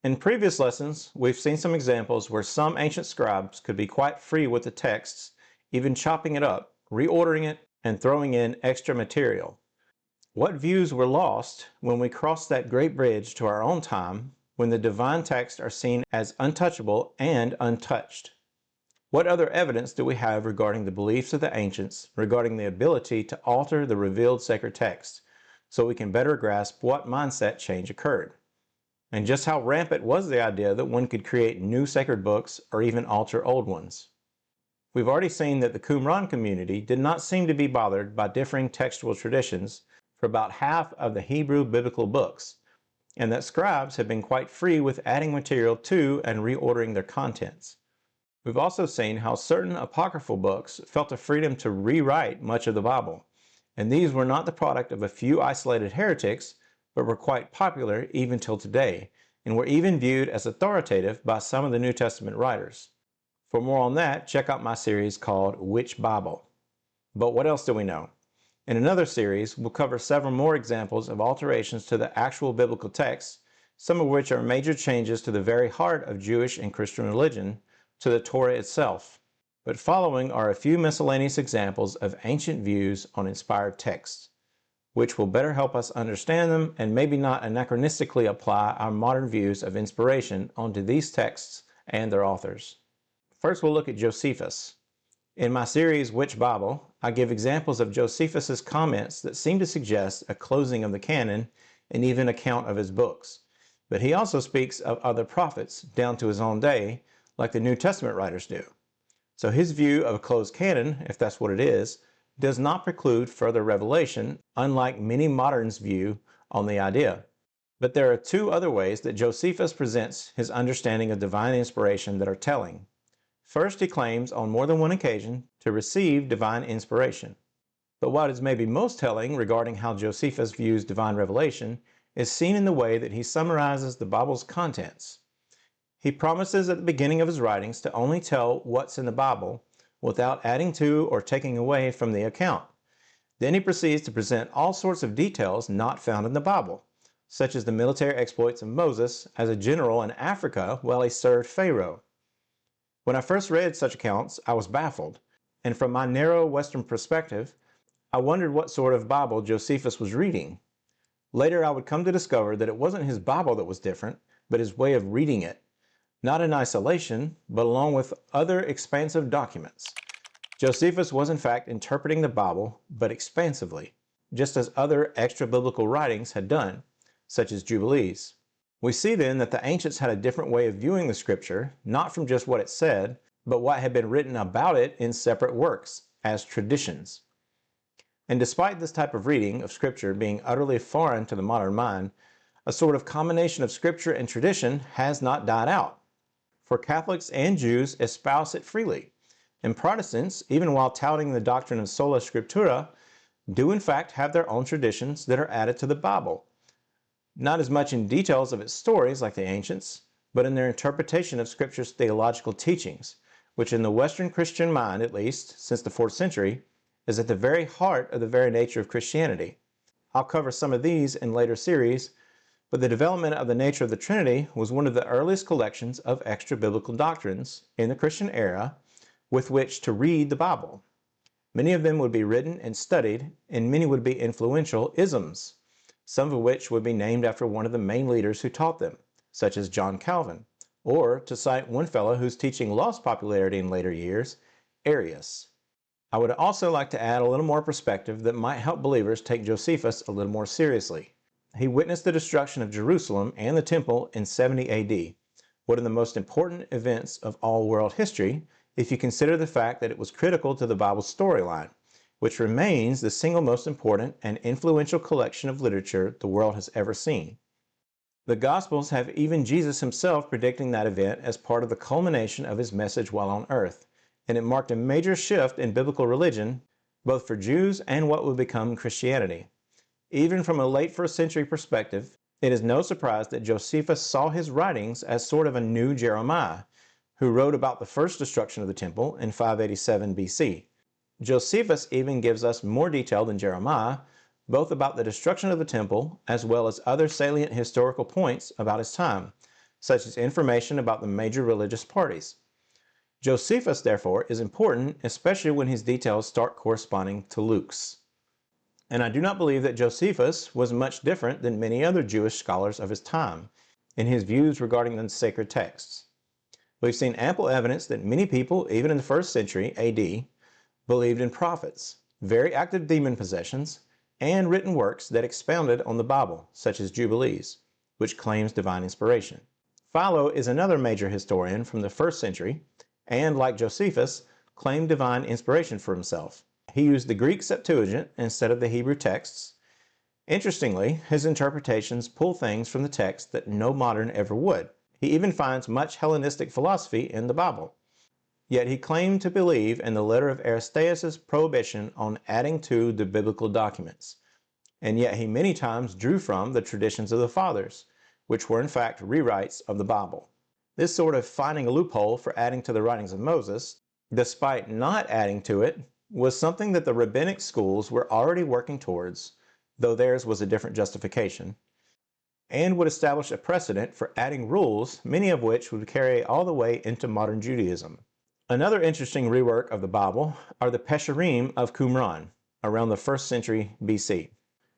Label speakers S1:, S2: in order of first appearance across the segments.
S1: In previous lessons, we've seen some examples where some ancient scribes could be quite free with the texts, even chopping it up, reordering it, and throwing in extra material. What views were lost when we crossed that great bridge to our own time when the divine texts are seen as untouchable and untouched? What other evidence do we have regarding the beliefs of the ancients regarding the ability to alter the revealed sacred text so we can better grasp what mindset change occurred? And just how rampant was the idea that one could create new sacred books or even alter old ones? We've already seen that the Qumran community did not seem to be bothered by differing textual traditions for about half of the Hebrew biblical books, and that scribes have been quite free with adding material to and reordering their contents. We've also seen how certain apocryphal books felt a freedom to rewrite much of the Bible, and these were not the product of a few isolated heretics, but were quite popular even till today, and were even viewed as authoritative by some of the New Testament writers. For more on that, check out my series called Which Bible? But what else do we know? In another series, we'll cover several more examples of alterations to the actual biblical texts, some of which are major changes to the very heart of Jewish and Christian religion, to the Torah itself. But following are a few miscellaneous examples of ancient views on inspired texts, which will better help us understand them and maybe not anachronistically apply our modern views of inspiration onto these texts and their authors. First, we'll look at Josephus. In my series, Which Bible?, I give examples of Josephus's comments that seem to suggest a closing of the canon and even account of his books. But he also speaks of other prophets down to his own day, like the New Testament writers do. So his view of a closed canon, if that's what it is, does not preclude further revelation, unlike many moderns' view on the idea. But there are two other ways that Josephus presents his understanding of divine inspiration that are telling. First, he claims on more than one occasion to receive divine inspiration. But what is maybe most telling regarding how Josephus views divine revelation is seen in the way that he summarizes the Bible's contents. He promises at the beginning of his writings to only tell what's in the Bible without adding to or taking away from the account. Then he proceeds to present all sorts of details not found in the Bible, such as the military exploits of Moses as a general in Africa while he served Pharaoh. When I first read such accounts, I was baffled, and from my narrow Western perspective, I wondered what sort of Bible Josephus was reading. Later, I would come to discover that it wasn't his Bible that was different, but his way of reading it, not in isolation, but along with other expansive documents. Josephus was in fact interpreting the Bible, but expansively, just as other extra-biblical writings had done, such as Jubilees. We see then that the ancients had a different way of viewing the scripture, not from just what it said, but what had been written about it in separate works, as traditions. And despite this type of reading of scripture being utterly foreign to the modern mind, a sort of combination of scripture and tradition has not died out. For Catholics and Jews espouse it freely, and Protestants, even while touting the doctrine of sola scriptura, do in fact have their own traditions that are added to the Bible. Not as much in details of its stories like the ancients, but in their interpretation of Scripture's theological teachings, which in the Western Christian mind, at least, since the 4th century, is at the very heart of the very nature of Christianity. I'll cover some of these in later series, but the development of the nature of the Trinity was one of the earliest collections of extra-biblical doctrines in the Christian era with which to read the Bible. Many of them would be written and studied, and many would be influential isms, some of which would be named after one of the main leaders who taught them, such as John Calvin, or, to cite one fellow whose teaching lost popularity in later years, Arius. I would also like to add a little more perspective that might help believers take Josephus a little more seriously. He witnessed the destruction of Jerusalem and the temple in 70 AD, one of the most important events of all world history if you consider the fact that it was critical to the Bible's storyline, which remains the single most important and influential collection of literature the world has ever seen. The Gospels have even Jesus himself predicting that event as part of the culmination of his message while on earth, and it marked a major shift in biblical religion, both for Jews and what would become Christianity. Even from a late 1st century perspective, it is no surprise that Josephus saw his writings as sort of a new Jeremiah, who wrote about the first destruction of the temple in 587 BC. Josephus even gives us more detail than Jeremiah, both about the destruction of the temple as well as other salient historical points about his time, such as information about the major religious parties. Josephus, therefore, is important, especially when his details start corresponding to Luke's. And I do not believe that Josephus was much different than many other Jewish scholars of his time in his views regarding the sacred texts. We've seen ample evidence that many people, even in the 1st century AD, believed in prophets, very active demon possessions, and written works that expounded on the Bible, such as Jubilees, which claims divine inspiration. Philo is another major historian from the 1st century, and like Josephus, claimed divine inspiration for himself. He used the Greek Septuagint instead of the Hebrew texts. Interestingly, his interpretations pull things from the text that no modern ever would. He even finds much Hellenistic philosophy in the Bible. Yet he claimed to believe in the letter of Aristeas' prohibition on adding to the biblical documents, and yet he many times drew from the traditions of the fathers, which were in fact rewrites of the Bible. This sort of finding a loophole for adding to the writings of Moses, despite not adding to it, was something that the rabbinic schools were already working towards, though theirs was a different justification, and would establish a precedent for adding rules, many of which would carry all the way into modern Judaism. Another interesting rework of the Bible are the Pesharim of Qumran, around the 1st century BC,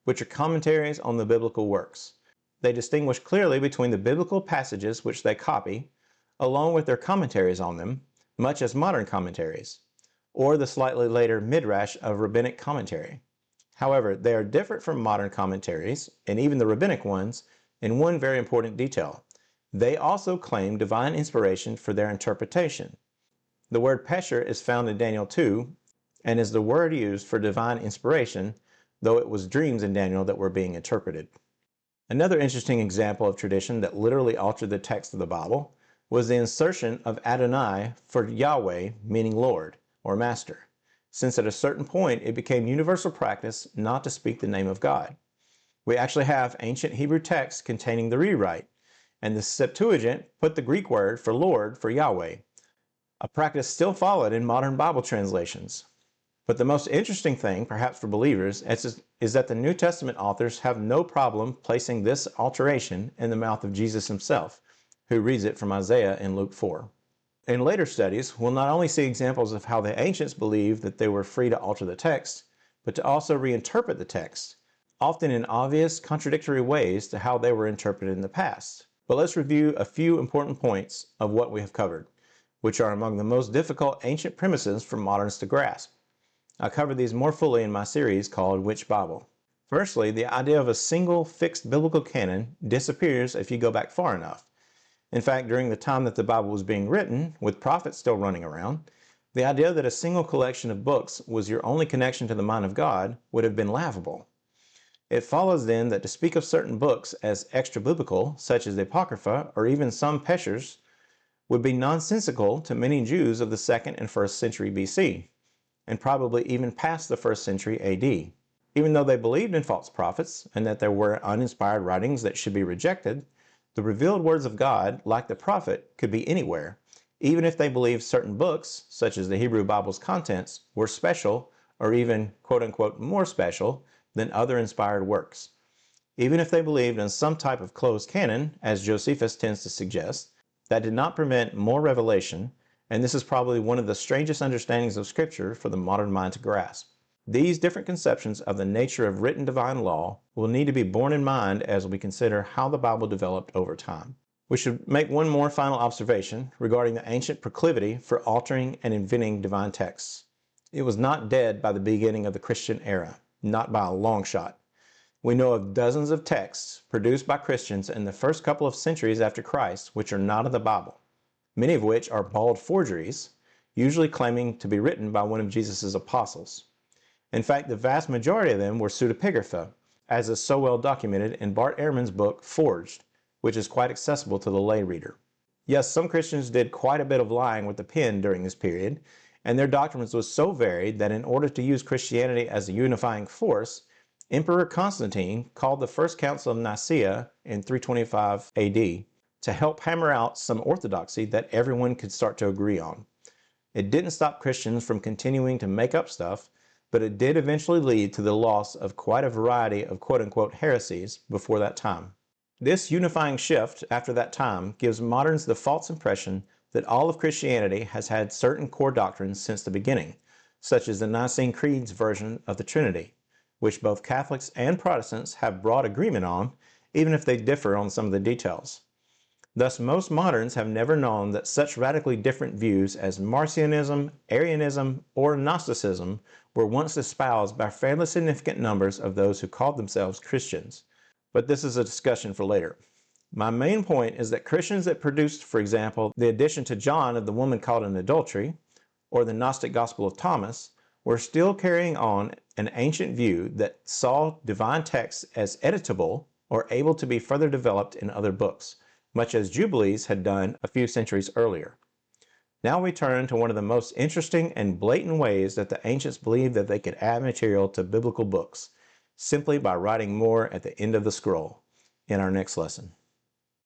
S1: which are commentaries on the biblical works. They distinguish clearly between the biblical passages which they copy, along with their commentaries on them, much as modern commentaries, or the slightly later midrash of rabbinic commentary. However, they are different from modern commentaries, and even the rabbinic ones, in one very important detail. They also claim divine inspiration for their interpretation. The word pesher is found in Daniel 2, and is the word used for divine inspiration, though it was dreams in Daniel that were being interpreted. Another interesting example of tradition that literally altered the text of the Bible was the insertion of Adonai for Yahweh, meaning Lord or Master, since at a certain point it became universal practice not to speak the name of God. We actually have ancient Hebrew texts containing the rewrite, and the Septuagint put the Greek word for Lord for Yahweh, a practice still followed in modern Bible translations. But the most interesting thing, perhaps for believers, is that the New Testament authors have no problem placing this alteration in the mouth of Jesus himself, who reads it from Isaiah in Luke 4. In later studies, we'll not only see examples of how the ancients believed that they were free to alter the text, but to also reinterpret the text, often in obvious, contradictory ways to how they were interpreted in the past. But let's review a few important points of what we have covered, which are among the most difficult ancient premises for moderns to grasp. I'll cover these more fully in my series called Which Bible? Firstly, the idea of a single fixed biblical canon disappears if you go back far enough. In fact, during the time that the Bible was being written, with prophets still running around, the idea that a single collection of books was your only connection to the mind of God would have been laughable. It follows then that to speak of certain books as extra-biblical, such as the Apocrypha or even some Peshers, would be nonsensical to many Jews of the 2nd and 1st century BC, and probably even past the 1st century AD. Even though they believed in false prophets and that there were uninspired writings that should be rejected, the revealed words of God, like the prophet, could be anywhere, even if they believed certain books, such as the Hebrew Bible's contents, were special or even quote-unquote more special than other inspired works. Even if they believed in some type of closed canon, as Josephus tends to suggest, that did not prevent more revelation, and this is probably one of the strangest understandings of Scripture for the modern mind to grasp. These different conceptions of the nature of written divine law will need to be borne in mind as we consider how the Bible developed over time. We should make one more final observation regarding the ancient proclivity for altering and inventing divine texts. It was not dead by the beginning of the Christian era, not by a long shot. We know of dozens of texts produced by Christians in the first couple of centuries after Christ which are not in the Bible, many of which are bald forgeries, usually claiming to be written by one of Jesus' apostles. In fact, the vast majority of them were pseudepigrapha, as is so well documented in Bart Ehrman's book Forged, which is quite accessible to the lay reader. Yes, some Christians did quite a bit of lying with the pen during this period, and their doctrines was so varied that in order to use Christianity as a unifying force, Emperor Constantine called the First Council of Nicaea in 325 AD to help hammer out some orthodoxy that everyone could start to agree on. It didn't stop Christians from continuing to make up stuff, but it did eventually lead to the loss of quite a variety of quote-unquote heresies before that time. This unifying shift after that time gives moderns the false impression that all of Christianity has had certain core doctrines since the beginning, such as the Nicene Creed's version of the Trinity, which both Catholics and Protestants have broad agreement on, even if they differ on some of the details. Thus, most moderns have never known that such radically different views as Marcionism, Arianism, or Gnosticism were once espoused by fairly significant numbers of those who called themselves Christians. But this is a discussion for later. My main point is that Christians that produced, for example, the addition to John of the woman caught in adultery, or the Gnostic Gospel of Thomas, were still carrying on an ancient view that saw divine texts as editable or able to be further developed in other books, much as Jubilees had done a few centuries earlier. Now we turn to one of the most interesting and blatant ways that the ancients believed that they could add material to biblical books, simply by writing more at the end of the scroll, in our next lesson.